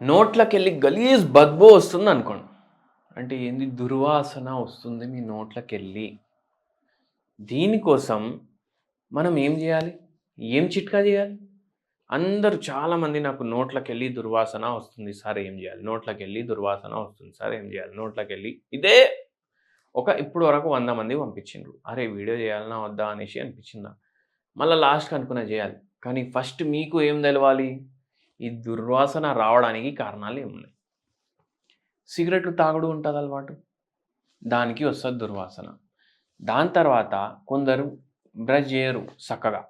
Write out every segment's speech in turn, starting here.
నోట్లకెళ్ళి గలీజ్ బద్బూ వస్తుందనుకోండి. అంటే ఏంది దుర్వాసన వస్తుంది మీ నోట్లకెళ్ళి. దీనికోసం మనం ఏం జేయాలి? ఏం చిట్కా జేయాలి? అందరూ చాలామంది నాకు నోట్లకెళ్ళి దుర్వాసన వస్తుంది సార్ ఏం జేయాలి? నోట్లకెళ్ళి దుర్వాసన వస్తుంది సార్ ఏం జేయాలి? నోట్లకెళ్ళి ఇదే ఇప్పుడు వరకు 100 మంది పంపించిండ్రు. అరే! వీడియో జేయాలనా వద్దా అనేసి అనిపించింది నాకు. మళ్ళా లాస్ట్‌కి అనుకున్నా జేయాలి. కానీ ఫస్ట్ మీకు ఏం తెలవాలి? ఈ దుర్వాసన రావడానికి కారణాలు ఏమున్నాయి? సిగరెట్లు తాగుడు ఉంటది అలవాటు. దానికి వస్తది దుర్వాసన. దాని తర్వాత కొందరు బ్రష్ జేయరు సక్కగా.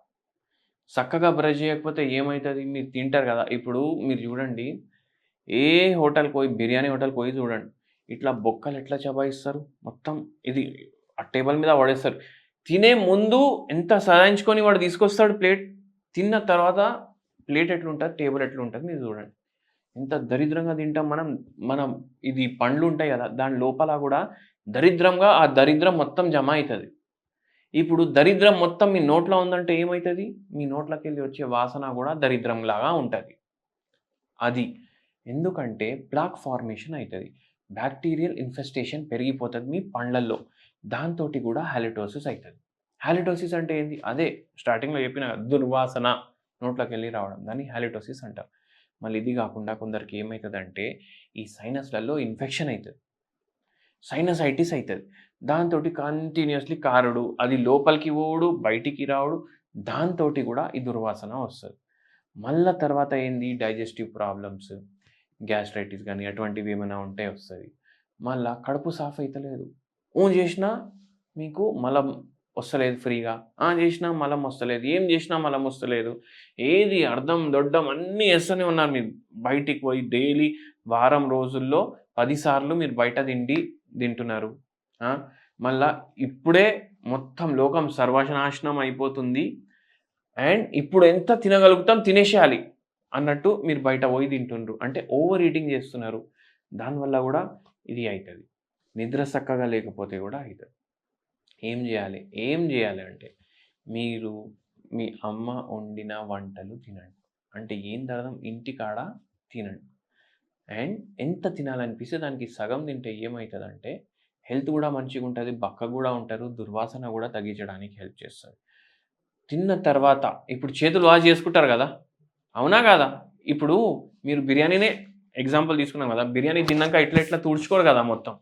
సక్కగా బ్రష్ జేయకపోతే ఏమైతది? మీరు తింటారు గదా! ఇప్పుడు మీరు జూడండి, ఏ హోటల్‌కి పోయి బిర్యానీ హోటల్‌కి పోయి జూడండి. ఇట్లా బొక్కలు ఎట్లా చబాయిస్తారు? మొత్తం ఇది ఆ టేబుల్ మీద పడేస్తారు. తినే ముందు ఎంత సదాయించుకొని వాడు తీసుకొస్తాడు ప్లేట్. తిన్న తర్వాత ప్లేట్ ఎట్లుంటది? టేబుల్ ఎట్లుంటది? మీరు జూడండి. ఎంత దరిద్రంగా తింటాం మనం. మనం ఇది పండ్లుంటాయి గదా! దాని లోపల గూడా దరిద్రంగా ఆ దరిద్రం మొత్తం జమ అయితది. ఇప్పుడు దరిద్రం మొత్తం మీ నోట్లో ఉందంటే ఏమైతది? మీ నోట్లోకెళ్ళి వచ్చే వాసన గూడా దరిద్రంలాగా ఉంటది. అది. ఎందుకంటే ప్లాక్ ఫార్మేషన్ అయితది. బాక్టీరియల్ ఇన్ఫెస్టేషన్ పెరిగిపోతది మీ పండ్లల్లో. దాంతోటి గూడా హాలిటోసిస్ అయితది. హాలిటోసిస్ అంటే ఏంది? అదే స్టార్టింగ్‌లో చెప్పిన దుర్వాసన నోట్లోకెళ్ళి రావడం. దాన్ని హాలిటోసిస్ అంటారు. మళ్ళీ ఇది గాకుండా కొందరికి ఏమైతదంటే ఈ సైనస్‌లలో ఇన్ఫెక్షన్ అయితది. సైనసైటిస్ అయితది. దాంతోటి కంటిన్యూయస్‌లీ కారుడు. అది లోపలికి పోవుడు, బయటికి రావుడు. దాంతోటి గూడా ఈ దుర్వాసన వస్తది. మళ్ళా తర్వాత ఏంది డైజెస్టివ్ ప్రాబ్లమ్స్, గ్యాస్ట్రైటిస్ గాని అటువంటివి ఏమైనా ఉంటే వస్తది. మళ్ళా కడుపు సాఫ్ అయితలేదు. జేసినా మీకు మలం వస్తలేదు ఫ్రీగా. జేసినా మలం వస్తలేదు. ఏం జేసినా మలం వస్తలేదు. ఏది అర్ధం, దొడ్డం అన్నీ చేస్తూనే ఉన్నారు మీరు. బయటికి పోయి డైలీ వారం రోజుల్లో 10 సార్లు మీరు బయట తింటున్నారు. ఆ! మళ్ళా ఇప్పుడే మొత్తం లోకం సర్వనాశనం అయిపోతుంది. అండ్ ఇప్పుడు ఎంత తినగలుగుతాం తినేసేయాలి అన్నట్టు మీరు బయట పోయి తింటుండ్రు. అంటే ఓవర్ ఈటింగ్ చేస్తున్నారు. దానివల్ల గూడా ఇది అయితది. నిద్ర సక్కగా లేకపోతే గూడా అయితది. ఏం జేయాలి? ఏం జేయాలి అంటే మీరు మీ అమ్మ వండిన వంటలు తినండి. అంటే ఏందర్థం ఇంటికాడ తినండి. అండ్ ఎంత తినాలనిపిస్తే దానికి సగం తింటే ఏమైతదంటే హెల్త్ గూడా మంచిగుంటది. బక్కగా గూడా ఉంటారు. దుర్వాసన గూడా తగ్గించడానికి హెల్ప్ చేస్తది. తిన్న తర్వాత ఇప్పుడు చేతులు వాష్ జేసుకుంటారు గదా! అవునా కాదా? ఇప్పుడు మీరు బిర్యానీనే ఎగ్జాంపుల్ తీసుకున్నాం గదా! బిర్యానీ తిన్నాక ఇట్లా ఇట్లా తుడుచుకోరు గదా మొత్తం.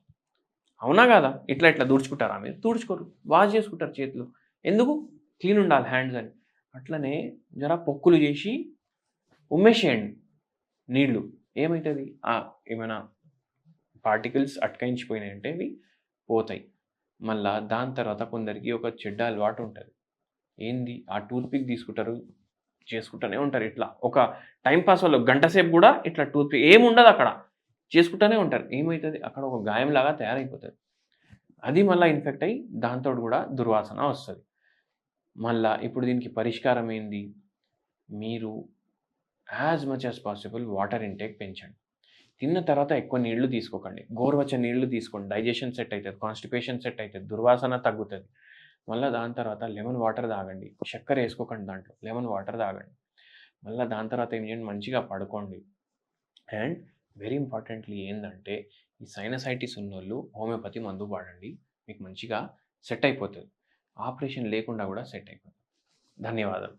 అవునా కాదా? ఇట్లా ఇట్లా తుడుచుకుంటారా మీరు? తుడుచుకోరు. వాష్ జేసుకుంటారు చేతులు. ఎందుకు? క్లీన్ ఉండాలి హ్యాండ్స్ అని. అట్లనే జర పొక్కులు జేసి ఉమ్మేసేయండి నీళ్ళు. ఏమైతది? ఏమైనా పార్టికల్స్ అటకాయించిపోయినాయంటే అవి పోతాయి. మళ్ళా దాని తర్వాత కొందరికి ఒక చెడ్డ అలవాటు ఉంటది. ఏంది? ఆ టూత్ పిక్ తీసుకుంటారు. చేసుకుంటూనే ఉంటారు ఇట్లా. ఒక టైమ్ పాస్ వాళ్ళు గంట సేపు గూడా ఇట్లా టూత్ పిక్ ఏముండదక్కడ. చేసుకుంటూనే ఉంటారు. ఏమైతది? అక్కడ ఒక గాయంలాగా తయారైపోతది. అది మళ్ళా ఇన్ఫెక్ట్ అయ్యి దాంతోటి గూడా దుర్వాసన వస్తది. మళ్ళా ఇప్పుడు దీనికి పరిష్కారం ఏంది? మీరు as much as possible water intake పెంచండి. తిన్న తర్వాత ఎక్కువ నీళ్లు తీసుకోకండి. గోరువెచ్చని నీళ్లు తీసుకోండి. డైజెషన్ సెట్ అయితది. కాన్‌స్టిపేషన్ సెట్ అయితది. దుర్వాసన తగ్గుతది. మళ్ళా దాని తర్వాత లెమన్ వాటర్ తాగండి. చక్కెర ఏసుకోకండి దాంట్లో. లెమన్ వాటర్ తాగండి. మళ్ళా దాని తర్వాత ఏం చేయండి మంచిగా పడుకోండి. అండ్ వెరీ ఇంపార్టెంట్‌లీ ఏందంటే ఈ సైనసైటిస్ ఉన్నోళ్ళు హోమియోపతి మందు వాడండి. మీకు మంచిగా సెట్ అయిపోతది. ఆపరేషన్ లేకుండా కూడా సెట్ అయిపోతది. ధన్యవాదాలు.